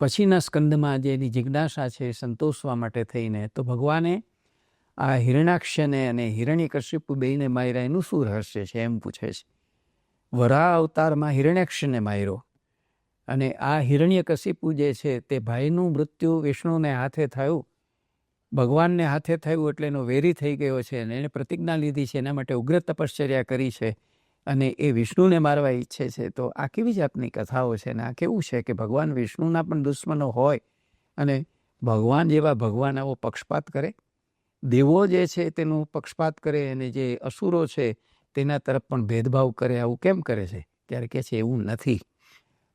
પછીના સ્કંદમાં જે એની જિજ્ઞાસા છે સંતોષવા માટે થઈને તો ભગવાને આ હિરણાક્ષને અને હિરણ્યકશિપુ બેયને માર્યા એનું શું રહસ્ય છે એમ પૂછે છે. વરાહ અવતારમાં હિરણ્યાક્ષને માર્યો અને આ હિરણ્યકશિપુ જે છે તે ભાઈનું મૃત્યુ વિષ્ણુને હાથે થયું, ભગવાનને હાથે થયું એટલે એનો વેરી થઈ ગયો છે અને એણે પ્રતિજ્ઞા લીધી છે, એના માટે ઉગ્ર તપશ્ચર્યા કરી છે અને એ વિષ્ણુને મારવા ઈચ્છે છે. તો આ કેવી જાતની કથાઓ છે ને આ કેવું છે કે ભગવાન વિષ્ણુના પણ દુશ્મનો હોય અને ભગવાન જેવા ભગવાન આવો પક્ષપાત કરે? દેવો જે છે તેનું પક્ષપાત કરે અને જે અસુરો છે તેના તરફ પણ ભેદભાવ કરે, આવું કેમ કરે છે? ત્યારે કહે છે એવું નથી.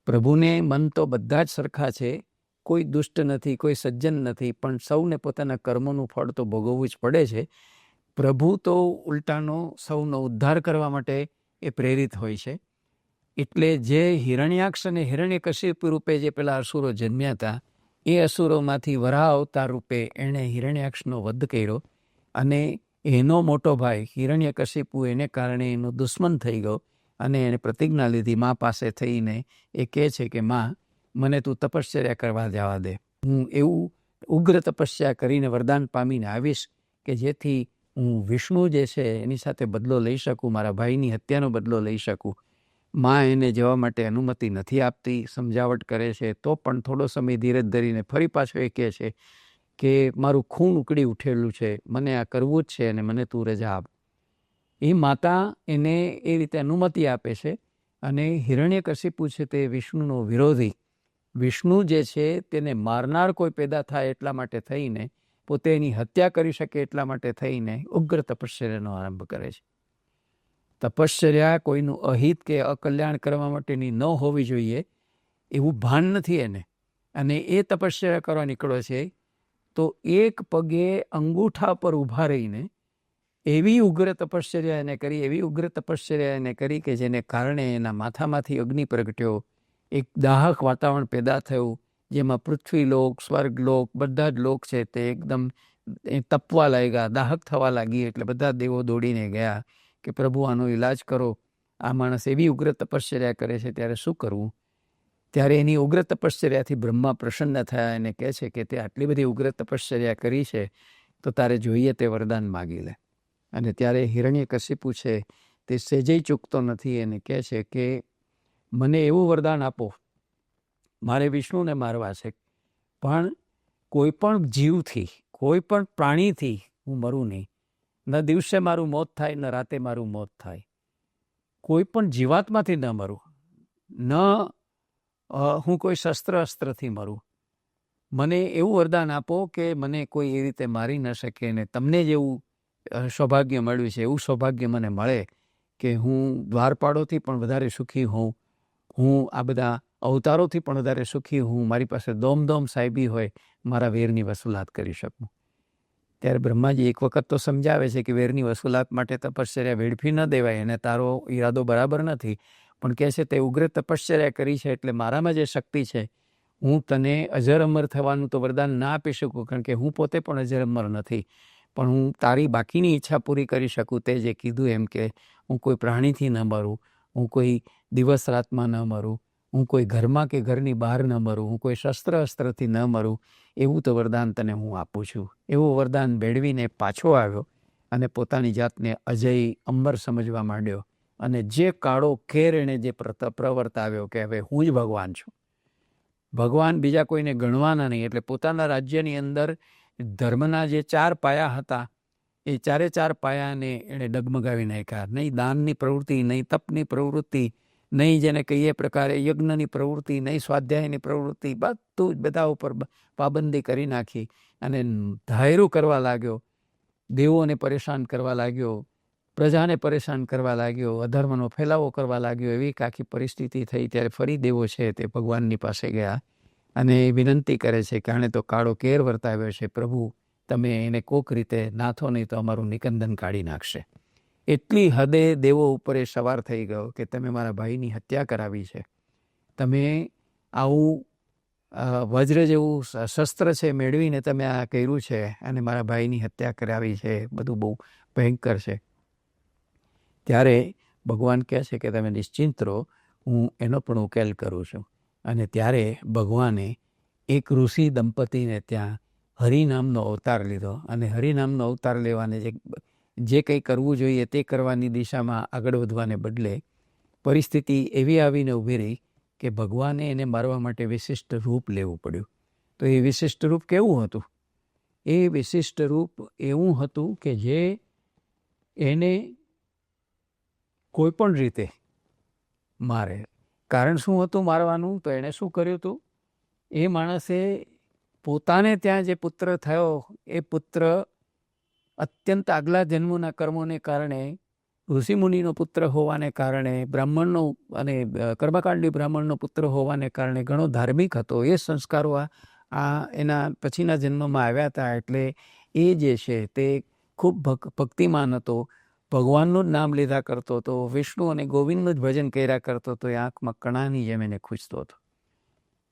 પ્રભુને મન તો બધા જ સરખા છે, કોઈ દુષ્ટ નથી, કોઈ સજ્જન નથી, પણ સૌને પોતાના કર્મોનું ફળ તો ભોગવવું જ પડે છે. પ્રભુ તો ઉલટાનો સૌનો ઉદ્ધાર કરવા માટે એ પ્રેરિત હોય છે. એટલે જે હિરણ્યાક્ષ અને હિરણ્યકશિપુ રૂપે જે પેલા અસુરો જન્મ્યા હતા એ અસુરોમાંથી વરાહ અવતાર રૂપે એણે હિરણ્યાક્ષનો વધ કર્યો અને એનો મોટો ભાઈ હિરણ્યકશિપુ એને કારણે એનો દુશ્મન થઈ ગયો અને એણે પ્રતિજ્ઞા લીધી મા પાસે થઈને. એ કહે છે કે મા, મને તું તપશ્ચર્યા કરવા જવા દે, હું એવું ઉગ્ર તપસ્યા કરીને વરદાન પામીને આવીશ કે જેથી હું વિષ્ણુ જે છે એની સાથે બદલો લઈ શકું, મારા ભાઈની હત્યાનો બદલો લઈ શકું. માં એને જવા માટે અનુમતિ નથી આપતી, સમજાવટ કરે છે, તો પણ થોડો સમય ધીરજ ધરીને ફરી પાછો એ કહે છે કે મારું ખૂન ઉકળી ઉઠેલું છે, મને આ કરવું જ છે અને મને તું રજા આપ. એ માતા એને એ રીતે અનુમતિ આપે છે અને હિરણ્યકશિપુ છે તે વિષ્ણુનો વિરોધી, વિષ્ણુ જે છે તેને મારનાર કોઈ પેદા થાય એટલા માટે થઈને, પોતે એની હત્યા કરી શકે એટલા માટે થઈને ઉગ્ર તપશ્ચર્યાનો આરંભ કરે છે. તપશ્ચર્યા કોઈનું અહિત કે અકલ્યાણ કરવા માટેની ન હોવી જોઈએ એવું ભાન નથી એને, અને એ તપશ્ચર્યા કરવા નીકળો છે તો એક પગે અંગૂઠા પર ઊભા રહીને એવી ઉગ્ર તપશ્ચર્યા એને કરી, એવી ઉગ્ર તપશ્ચર્યા એને કરી કે જેને કારણે એના માથામાંથી અગ્નિ પ્રગટ્યો, એક દાહક વાતાવરણ પેદા થયું જેમાં પૃથ્વીલોક, સ્વર્ગલોક, બધા જ લોક છે તે એકદમ તપવા લાગ્યા, દાહક થવા લાગી. એટલે બધા દેવો દોડીને ગયા કે પ્રભુ આનો ઈલાજ કરો, આ માણસ એવી ઉગ્ર તપશ્ચર્યા કરે છે, ત્યારે શું કરવું? ત્યારે એની ઉગ્ર તપશ્ચર્યાથી બ્રહ્મા પ્રસન્ન થયા અને કહે છે કે તે આટલી બધી ઉગ્ર તપશ્ચર્યા કરી છે તો તારે જોઈએ તે વરદાન માગી લે. અને ત્યારે હિરણ્યકશિપુ છે તે સહેજેય ચૂકતો નથી અને કહે છે કે મને એવું વરદાન આપો, મારે વિષ્ણુને મારવા છે, પણ કોઈ પણ જીવથી, કોઈ પણ પ્રાણીથી હું મરું નહીં. ન દિવસે મારું મોત થાય, ન રાતે મારું મોત થાય, કોઈ પણ જીવાત્માથી ન મરું, ન હું કોઈ શસ્ત્ર અસ્ત્રથી મરું. મને એવું વરદાન આપો કે મને કોઈ એ રીતે મારી ન શકે અને તમને જેવું સૌભાગ્ય મળ્યું છે એવું સૌભાગ્ય મને મળે કે હું દ્વારપાળોથી પણ વધારે સુખી હોઉં, હું આ બધા અવતારોથી પણ વધારે સુખી હું, મારી પાસે દોમ સાહેબી હોય, મારા વેરની વસૂલાત કરી શકું. ત્યારે બ્રહ્માજી એક વખત તો સમજાવે છે કે વેરની વસૂલાત માટે તપશ્ચર્યા વેડફી ન દેવાય અને તારો ઈરાદો બરાબર નથી, પણ કહે છે તે ઉગ્ર તપશ્ચર્યા કરી છે એટલે મારામાં જે શક્તિ છે હું તને અજર અમર થવાનું તો વરદાન ના આપી શકું, કારણ કે હું પોતે પણ અજર અમર નથી, પણ હું તારી બાકીની ઈચ્છા પૂરી કરી શકું. તે જે કીધું એમ કે હું કોઈ પ્રાણીથી ન મરું, હું કોઈ દિવસ રાતમાં ન મરું, હું કોઈ ઘરમાં કે ઘરની બહાર ન મરું, હું કોઈ શસ્ત્ર અસ્ત્રથી ન મરું, એવું તો વરદાન તને હું આપું છું. એવું વરદાન મેળવીને પાછો આવ્યો અને પોતાની જાતને અજય અંબર સમજવા માંડ્યો અને જે કાળો કેર એણે જે પ્રવર્તાવ્યો કે હવે હું જ ભગવાન છું, ભગવાન બીજા કોઈને ગણવાના નહીં. એટલે પોતાના રાજ્યની અંદર ધર્મના જે 4 પાયા હતા એ 4 પાયાને એણે ડગમગાવી નાખ્યા. નહીં દાનની પ્રવૃત્તિ, નહીં તપની પ્રવૃત્તિ, નહીં જેને કહીએ પ્રકારે યજ્ઞની પ્રવૃત્તિ, નહીં સ્વાધ્યાયની પ્રવૃત્તિ, બધું જ બધા ઉપર પાબંદી કરી નાખી અને ધાયરું કરવા લાગ્યો, દેવોને પરેશાન કરવા લાગ્યો, પ્રજાને પરેશાન કરવા લાગ્યો, અધર્મનો ફેલાવો કરવા લાગ્યો. એવી આખી પરિસ્થિતિ થઈ. ત્યારે ફરી દેવો છે તે ભગવાનની પાસે ગયા અને વિનંતી કરે છે કે આણે તો કાળો કેર વર્તાવ્યો છે, પ્રભુ તમે એને કોક રીતે નાથો નહીં તો અમારું નિકંદન કાઢી નાખશે. એટલી હદે દેવો ઉપર એ સવાર થઈ ગયો કે તમે મારા ભાઈની હત્યા કરાવી છે, તમે આવું વજ્ર જેવું શસ્ત્ર છે મેળવીને તમે આ કર્યું છે અને મારા ભાઈની હત્યા કરાવી છે, બધું બહુ ભયંકર છે. ત્યારે ભગવાન કહે છે કે તમે નિશ્ચિંત રહો, હું એનો પણ ઉકેલ કરું છું. અને ત્યારે ભગવાને એક ઋષિ દંપતીને ત્યાં હરિનામનો અવતાર લીધો અને હરિનામનો અવતાર લેવાને જે કંઈ કરવું જોઈએ તે કરવાની દિશામાં આગળ વધવાને બદલે પરિસ્થિતિ એવી આવીને ઊભી રહી કે ભગવાને એને મારવા માટે વિશિષ્ટ રૂપ લેવું પડ્યું. તો એ વિશિષ્ટ રૂપ કેવું હતું? એ વિશિષ્ટ રૂપ એવું હતું કે જે એને કોઈ પણ રીતે મારે. કારણ શું હતું મારવાનું? તો એણે શું કર્યું હતું? એ માણસે પોતાને ત્યાં જે પુત્ર થયો એ પુત્ર અત્યંત આગલા જન્મના કર્મોને કારણે, ઋષિમુનિનો પુત્ર હોવાને કારણે, બ્રાહ્મણનો અને કર્મકાંડી બ્રાહ્મણનો પુત્ર હોવાને કારણે ઘણો ધાર્મિક હતો. એ સંસ્કારો આ એના પછીના જન્મમાં આવ્યા હતા. એટલે એ જે છે તે ખૂબ ભક્તિમાન હતો, ભગવાનનું જ નામ લીધા કરતો હતો, વિષ્ણુ અને ગોવિંદનું જ ભજન કર્યા કરતો હતો. એ આંખમાં કણાની જેમ એને ખૂંચતો હતો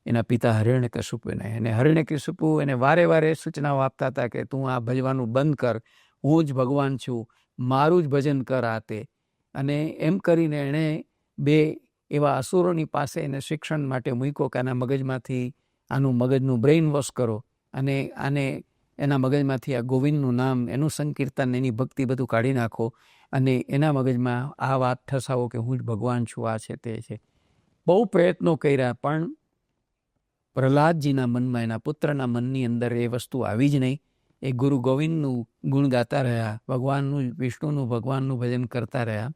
એના પિતા હિરણ્યકશિપુને. અને હિરણ્યકશિપુ એને વારે વારે સૂચનાઓ આપતા હતા કે તું આ ભજવાનું બંધ કર, હું જ ભગવાન છું, મારું જ ભજન કર આ તે. અને એમ કરીને એણે બે એવા અસુરોની પાસે એને શિક્ષણ માટે મૂક્યો કે આના મગજમાંથી આનું મગજનું બ્રેઇન વોશ કરો અને આને એના મગજમાંથી આ ગોવિંદનું નામ, એનું સંકીર્તન, એની ભક્તિ બધું કાઢી નાખો અને એના મગજમાં આ વાત ઠસાવો કે હું જ ભગવાન છું, આ છે તે છે. બહુ પ્રયત્નો કર્યા પણ પ્રહલાદજીના મનમાં, એના પુત્રના મનની અંદર એ વસ્તુ આવી જ નહીં. એ ગુરુ ગોવિંદનું ગુણ ગાતા રહ્યા, ભગવાનનું, વિષ્ણુનું, ભગવાનનું ભજન કરતા રહ્યા.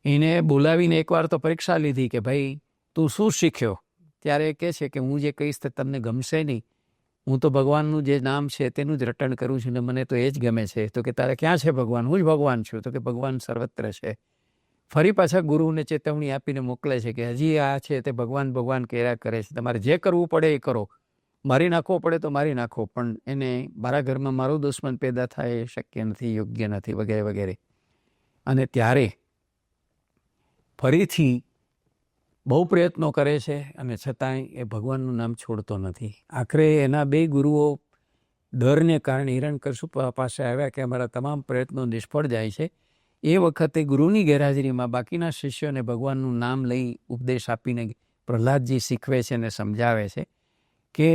એને બોલાવીને એકવાર તો પરીક્ષા લીધી કે ભાઈ તું શું શીખ્યો? ત્યારે એ કહે છે કે હું જે કહીશ તે તમને ગમશે નહીં. હું તો ભગવાનનું જે નામ છે તેનું જ રટણ કરું છું ને મને તો એ જ ગમે છે. તો કે તારે ક્યાં છે ભગવાન? હું જ ભગવાન છું. તો કે ભગવાન સર્વત્ર છે. ફરી પાછા ગુરુને ચેતવણી આપીને મોકલે છે કે હજી આ છે તે ભગવાન ભગવાન કર્યા કરે છે, તમારે જે કરવું પડે એ કરો, મારી નાખવો પડે તો મારી નાખો, પણ એને મારા ઘરમાં મારો દુશ્મન પેદા થાય એ શક્ય નથી, યોગ્ય નથી, વગેરે વગેરે. અને ત્યારે ફરીથી બહુ પ્રયત્નો કરે છે અને છતાંય એ ભગવાનનું નામ છોડતો નથી. આખરે એના બે ગુરુઓ ડરને કારણે હિરણ્યકશિપુ પાસે આવ્યા કે અમારા તમામ પ્રયત્નો નિષ્ફળ જાય છે. એ વખતે ગુરુની ગેરહાજરીમાં બાકીના શિષ્યોને ભગવાનનું નામ લઈ ઉપદેશ આપીને પ્રહલાદજી શીખવે છે અને સમજાવે છે કે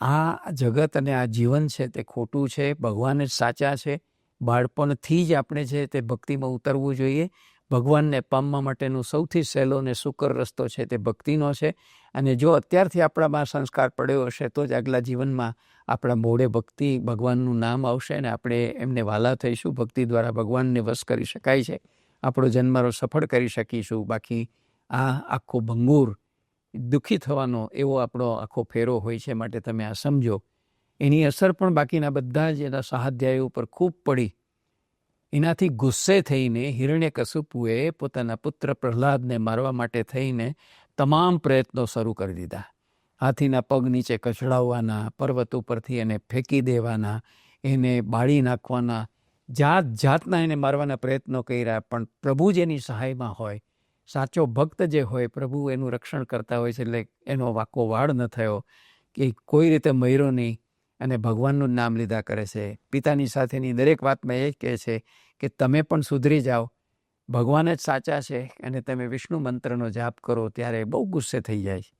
આ જગત અને આ જીવન છે તે ખોટું છે, ભગવાન જ સાચા છે. બાળપણથી જ આપણે છે તે ભક્તિમાં ઉતરવું જોઈએ. ભગવાનને પામવા માટેનો સૌથી સહેલો અને સુકર રસ્તો છે તે ભક્તિનો છે. અને જો અત્યારથી આપણામાં સંસ્કાર પડ્યો હશે તો જ આગલા જીવનમાં આપણા મોઢે ભક્તિ, ભગવાનનું નામ આવશે અને આપણે એમને વાલા થઈશું. ભક્તિ દ્વારા ભગવાનને વશ કરી શકાય છે, આપણો જન્મારો સફળ કરી શકીશું. બાકી આ આખો ભંગુર, દુઃખી થવાનો એવો આપણો આખો ફેરો હોય છે. માટે તમે આ સમજો. એની અસર પણ બાકીના બધા જ એના સહાધ્યાયીઓ ઉપર ખૂબ પડી. એનાથી ગુસ્સે થઈને હિરણ્યકશિપુએ પોતાના પુત્ર પ્રહલાદને મારવા માટે થઈને તમામ પ્રયત્નો શરૂ કરી દીધા. હાથીના પગ નીચે કચડાવવાના, પર્વત ઉપરથી એને ફેંકી દેવાના, એને બાળી નાખવાના, જાત જાતના એને મારવાના પ્રયત્નો કર્યા. પણ પ્રભુ જેની સહાયમાં હોય, સાચો ભક્ત જે હોય, પ્રભુ એનું રક્ષણ કરતા હોય છે. એટલે એનો વાંકો વાળ ન થયો કે કોઈ રીતે મર્યો નહીં અને ભગવાનનું જ નામ લીધા કરે છે. પિતાની સાથેની દરેક વાતમાં એ કહે છે કે તમે પણ સુધરી જાઓ, ભગવાન જ સાચા છે અને તમે વિષ્ણુ મંત્રનો જાપ કરો. ત્યારે બહુ ગુસ્સે થઈ જાય છે.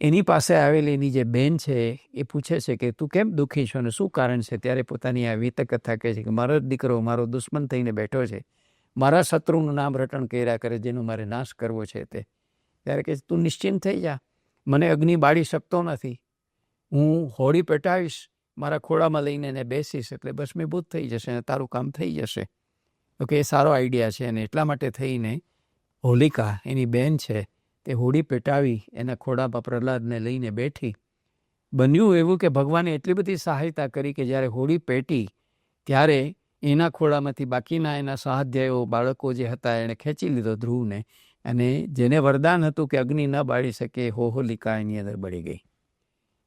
એની પાસે આવેલી એની જે બેન છે એ પૂછે છે કે તું કેમ દુઃખી છો અને શું કારણ છે? ત્યારે પોતાની આ વીતકથા કહે છે કે મારો જ દીકરો મારો દુશ્મન થઈને બેઠો છે, મારા શત્રુનું નામ રટણ કર્યા કરે, જેનો મારે નાશ કરવો છે તે. ત્યારે કહે તું નિશ્ચિંત થઈ જા, મને અગ્નિ બાળી શકતો નથી, હું હોળી પેટાવીશ, મારા ખોળામાં લઈને એને બેસીશ એટલે ભસ્મીભૂત થઈ જશે અને તારું કામ થઈ જશે. તો કે એ સારો આઈડિયા છે. અને એટલા માટે થઈને હોલિકા એની બેન છે તે હોળી પેટાવી એના ખોળામાં પ્રહલાદને લઈને બેઠી. બન્યું એવું કે ભગવાને એટલી બધી સહાયતા કરી કે જ્યારે હોળી પેટી ત્યારે એના ખોળામાંથી બાકીના એના સહાધ્યાયો, બાળકો જે હતા એણે ખેંચી લીધો ધ્રુવને, અને જેને વરદાન હતું કે અગ્નિ ન બાળી શકે, હોલિકા એની અંદર બળી ગઈ,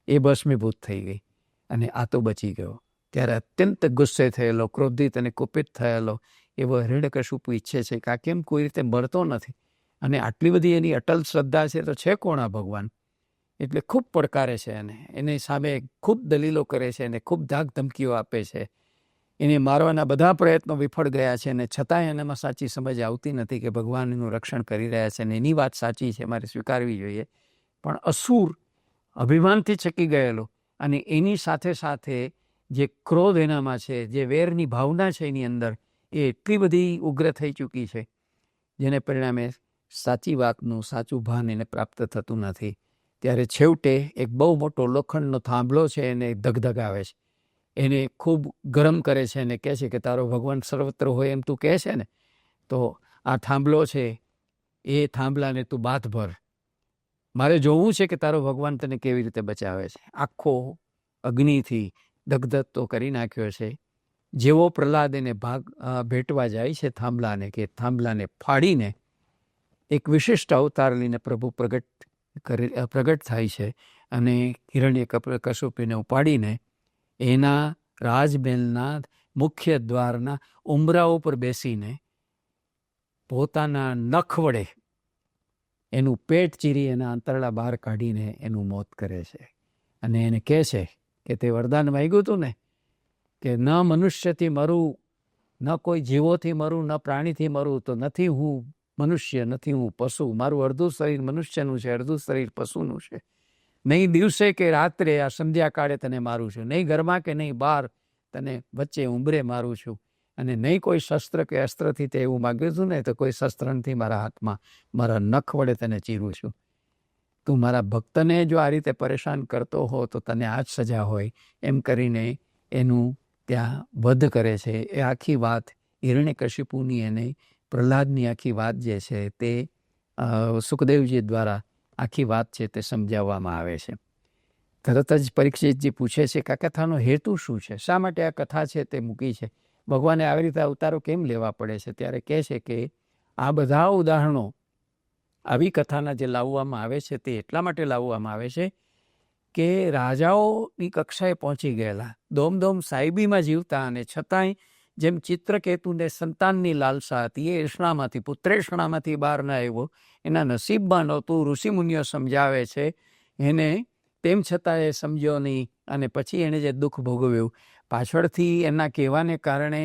એ ભસ્મીભૂત થઈ ગઈ અને આ તો બચી ગયો. ત્યારે અત્યંત ગુસ્સે થયેલો, ક્રોધિત અને કુપિત થયેલો એવો હિરણ્યકશિપુ ઈચ્છે છે કે આ કેમ કોઈ રીતે મરતો નથી અને આટલી બધી એની અટલ શ્રદ્ધા છે તો છે કોણ આ ભગવાન? એટલે ખૂબ પડકારે છે એની સામે ખૂબ દલીલો કરે છે અને ખૂબ ધાક ધમકીઓ આપે છે. એને મારવાના બધા પ્રયત્નો વિફળ ગયા છે અને છતાંય એનામાં સાચી સમજ આવતી નથી કે ભગવાન એનું રક્ષણ કરી રહ્યા છે અને એની વાત સાચી છે, મારે સ્વીકારવી જોઈએ. પણ અસુર અભિમાનથી છકી ગયેલો, અને એની સાથે સાથે જે ક્રોધ એનામાં છે, જે વેરની ભાવના છે એની અંદર, એ એટલી બધી ઉગ્ર થઈ ચૂકી છે, જેને પરિણામે સાચી વાતનું સાચું ભાન એને પ્રાપ્ત થતું નથી. ત્યારે છેવટે એક બહુ મોટો લોખંડનો થાંભલો છે એને ધગધગાવે છે, એને ખૂબ ગરમ કરે છે અને કહે છે કે તારો ભગવાન સર્વત્ર હોય એમ તું કહે છે ને, તો આ થાંભલો છે એ થાંભલાને તું બાથ ભર. મારે જોવું છે કે તારો ભગવાન તને કેવી રીતે બચાવે છે. આખો અગ્નિથી દગધગ તો કરી નાખ્યો છે. જેવો પ્રહલાદ એને ભેટવા જાય છે થાંભલાને, કે થાંભલાને ફાડીને એક વિશિષ્ટ અવતાર લઈને પ્રભુ પ્રગટ થાય છે, અને હિરણ્યકશિપુને ઉપાડીને એના રાજમહેલના મુખ્ય દ્વારના ઉંબરા ઉપર બેસીને પોતાના નખ વડે એનું પેટ ચીરી એના આંતરડા બહાર કાઢીને એનું મોત કરે છે. અને એને કહે છે કે તે વરદાન માંગ્યું હતું ને, કે ન મનુષ્યથી મરું, ન કોઈ જીવોથી મરું, ન પ્રાણીથી મરું, તો નથી હું મનુષ્ય, નથી હું પશુ. મારું અડધું શરીર મનુષ્યનું છે, અડધું શરીર પશુનું છે. નહીં દિવસે કે રાત્રે આ સંધ્યાકાળે તને મારું છું, નહીં ઘરમાં કે નહીં બહાર, તને વચ્ચે ઉંબરે મારું છું. અને નહીં કોઈ શસ્ત્ર કે અસ્ત્રથી તે એવું માગ્યું હતું ને, તો કોઈ શસ્ત્રથી મારા હાથમાં મારા નખ વડે તને ચીરું છું. તું મારા ભક્તને જો આ રીતે પરેશાન કરતો હો તો તને આ જ સજા હોય, એમ કરીને એનું ત્યાં વધ કરે છે. એ આખી વાત હિરણ્યકશિપુની અને પ્રહલાદની આખી વાત જે છે તે સુખદેવજી દ્વારા આખી વાત છે તે સમજાવવામાં આવે છે. તરત જ પરીક્ષિતજી પૂછે છે કે આ કથાનો હેતુ શું છે, શા માટે આ કથા છે તે મૂકી છે, ભગવાને આવી રીતે અવતારો કેમ લેવા પડે છે. ત્યારે કહે છે કે આ બધા ઉદાહરણો આવી કથાના જે લાવવામાં આવે છે તે એટલા માટે લાવવામાં આવે છે કે રાજાઓની કક્ષાએ પહોંચી ગયેલા, દોમદોમ સાહેબીમાં જીવતા, અને છતાંય જેમ ચિત્રકેતુને સંતાનની લાલસા હતી, એ એષણામાંથી, પુત્રેષણામાંથી બહાર ન આવ્યો, એના નસીબમાં નહોતું. ઋષિમુનિઓ સમજાવે છે એને, તેમ છતાં એ સમજ્યો નહીં, અને પછી એણે જે દુઃખ ભોગવ્યું પાછળથી એના કહેવાને કારણે,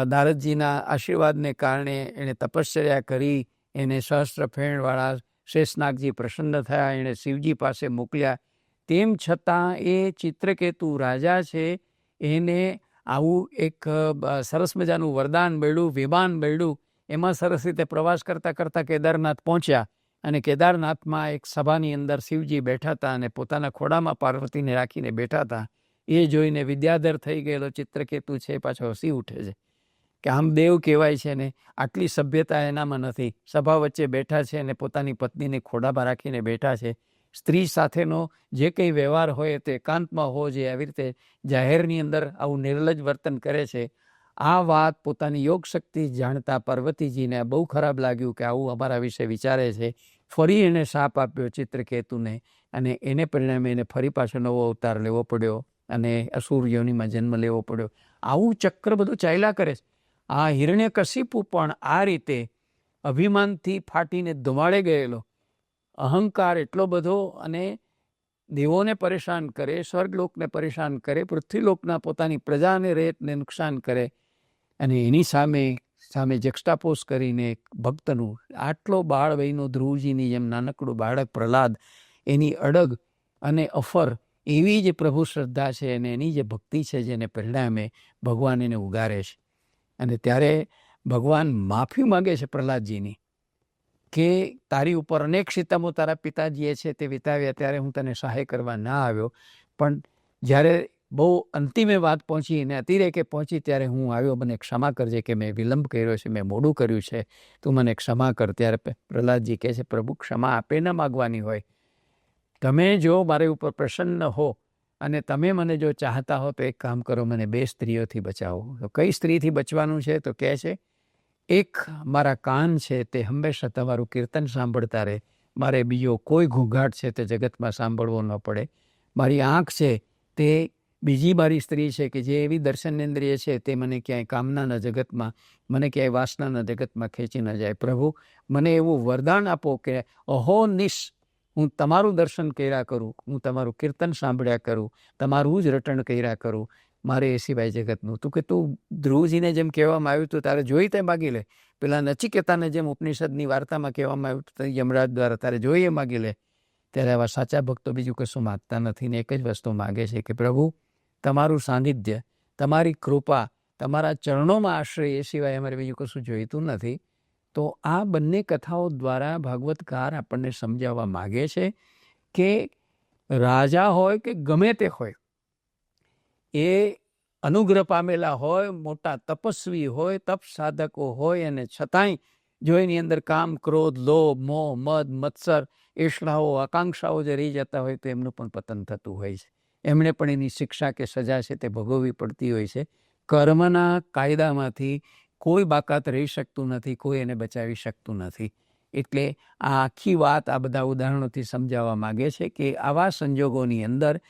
નારદજીના આશીર્વાદને કારણે એણે તપશ્ચર્યા કરી, એને સહસ્ત્ર ફેણવાળા શેષનાગજી પ્રસન્ન થયા, એણે શિવજી પાસે મોકલ્યા. તેમ છતાં એ ચિત્રકેતુ રાજા છે એને આવું એક સરસ મજાનું વરદાન મળ્યું, વિમાન મળ્યું. એમાં સરસ રીતે પ્રવાસ કરતાં કરતાં કેદારનાથ પહોંચ્યા, અને કેદારનાથમાં એક સભાની અંદર શિવજી બેઠા હતા, અને પોતાના ખોડામાં પાર્વતીને રાખીને બેઠા હતા. એ જોઈને વિદ્યાધર થઈ ગયેલો ચિત્રકેતુ છે પાછો હસી ઉઠે છે કે આમ દેવ કહેવાય છે ને, આટલી સભ્યતા એનામાં નથી. સભા વચ્ચે બેઠા છે અને પોતાની પત્નીને ખોડામાં રાખીને બેઠા છે. સ્ત્રી સાથેનો જે કંઈ વ્યવહાર હોય તે એકાંતમાં હોવો જોઈએ, આવી રીતે જાહેરની અંદર આવું નિર્લજ્જ વર્તન કરે છે. આ વાત પોતાની યોગ શક્તિ જાણતા પાર્વતીજીને બહુ ખરાબ લાગ્યું કે આવું અમારા વિશે વિચારે છે. ફરી એને શાપ આપ્યો ચિત્રકેતુને, અને એને પરિણામે એને ફરી પાછો નવો અવતાર લેવો પડ્યો, અને અસુર યોનિમાં જન્મ લેવો પડ્યો. આવું ચક્ર બધું ચાલ્યા કરે છે. આ હિરણ્યકશિપુ પણ આ રીતે અભિમાનથી ફાટીને ધુમાડે ગયેલો, અહંકાર એટલો બધો, અને દેવોને પરેશાન કરે, સ્વર્ગલોકને પરેશાન કરે, પૃથ્વીલોકના પોતાની પ્રજાને રેતને નુકસાન કરે, અને એની સામે જક્સ્ટાપોઝ કરીને ભક્તનું આટલો બાળ વયનો ધ્રુવજીની જેમ નાનકડું બાળક પ્રહલાદ, એની અડગ અને અફર એવી જે પ્રભુ શ્રદ્ધા છે, અને એની જે ભક્તિ છે, જેને પરિણામે ભગવાન એને ઉગારે છે. અને ત્યારે ભગવાન માફી માગે છે પ્રહલાદજીની, કે તારી ઉપર અનેક સિતમો તારા પિતાજીએ છે તે વિતાવ્યા, ત્યારે હું તને સહાય કરવા ના આવ્યો, પણ જ્યારે બહુ અંતિમે વાત પહોંચી અને અતિરેકે પહોંચી ત્યારે હું આવ્યો, મને ક્ષમા કરજે કે મેં વિલંબ કર્યો છે, મેં મોડું કર્યું છે, તું મને ક્ષમા કર. ત્યારે પ્રહલાદજી કહે છે, પ્રભુ ક્ષમા આપે ન માગવાની હોય, તમે જો મારી ઉપર પ્રસન્ન હો અને તમે મને જો ચાહતા હો તો એક કામ કરો, મને 2 સ્ત્રીઓથી બચાવો. તો કઈ સ્ત્રીથી બચવાનું છે? તો કહે છે, એક મારા કાન છે તે હંમેશા તમારું કીર્તન સાંભળતા રહે, મારે બીજો કોઈ ઘૂંઘાટ છે તે જગતમાં સાંભળવો ન પડે. મારી આંખ છે તે બીજી મારી સ્ત્રી છે કે જે એવી દર્શનેન્દ્રિય છે તે મને ક્યાંય કામનાના જગતમાં, મને ક્યાંય વાસનાના જગતમાં ખેંચી ન જાય. પ્રભુ મને એવું વરદાન આપો કે અહોનિશ હું તમારું દર્શન કર્યા કરું, હું તમારું કીર્તન સાંભળ્યા કરું, તમારું જ રટણ કર્યા કરું, મારે એ સિવાય જગતનું. તું કે તું ધ્રુવજીને જેમ કહેવામાં આવ્યું હતું તારે જોઈ તે માગી લે, પેલા નચિકેતાને જેમ ઉપનિષદની વાર્તામાં કહેવામાં આવ્યું હતું યમરાજ દ્વારા તારે જોઈએ માગી લે. ત્યારે આવા સાચા ભક્તો બીજું કશું માગતા નથી ને એક જ વસ્તુ માગે છે કે પ્રભુ તમારું સાનિધ્ય, તમારી કૃપા, તમારા ચરણોમાં આશ્રય, એ સિવાય અમારે બીજું કશું જોઈતું નથી. તો આ બંને કથાઓ દ્વારા ભાગવતકાર આપણને સમજાવવા માગે છે કે રાજા હોય કે ગમે તે હોય, એ અનુગ્રહ પામેલા હોય, મોટા તપસ્વી હોય, તપ સાધકો હોય, અને છતાંય જો એની અંદર કામ, ક્રોધ, લોભ, મોહ, મદ, મત્સર, એષણાઓ, આકાંક્ષાઓ જે રહી જતા હોય તો એમનું પણ પતન થતું હોય છે. એમણે પણ એની શિક્ષા કે સજા છે તે ભોગવવી પડતી હોય છે. કર્મના કાયદામાંથી કોઈ બાકાત રહી શકતું નથી, કોઈ એને બચાવી શકતું નથી. એટલે આ આખી વાત આ બધા ઉદાહરણોથી સમજાવવા માગે છે કે આવા સંજોગોની અંદર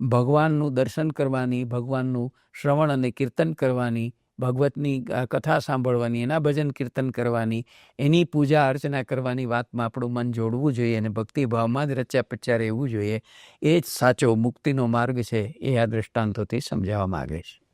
ભગવાનનું દર્શન કરવાની, ભગવાનનું શ્રવણ અને કીર્તન કરવાની, ભગવતની કથા સાંભળવાની, એના ભજન કીર્તન કરવાની, એની પૂજા અર્ચના કરવાની વાતમાં આપણું મન જોડવું જોઈએ અને ભક્તિભાવમાં જ રચ્યા પચ્યા રહેવું જોઈએ. એ જ સાચો મુક્તિનો માર્ગ છે, એ આ દૃષ્ટાંતોથી સમજાવવા માગે છે.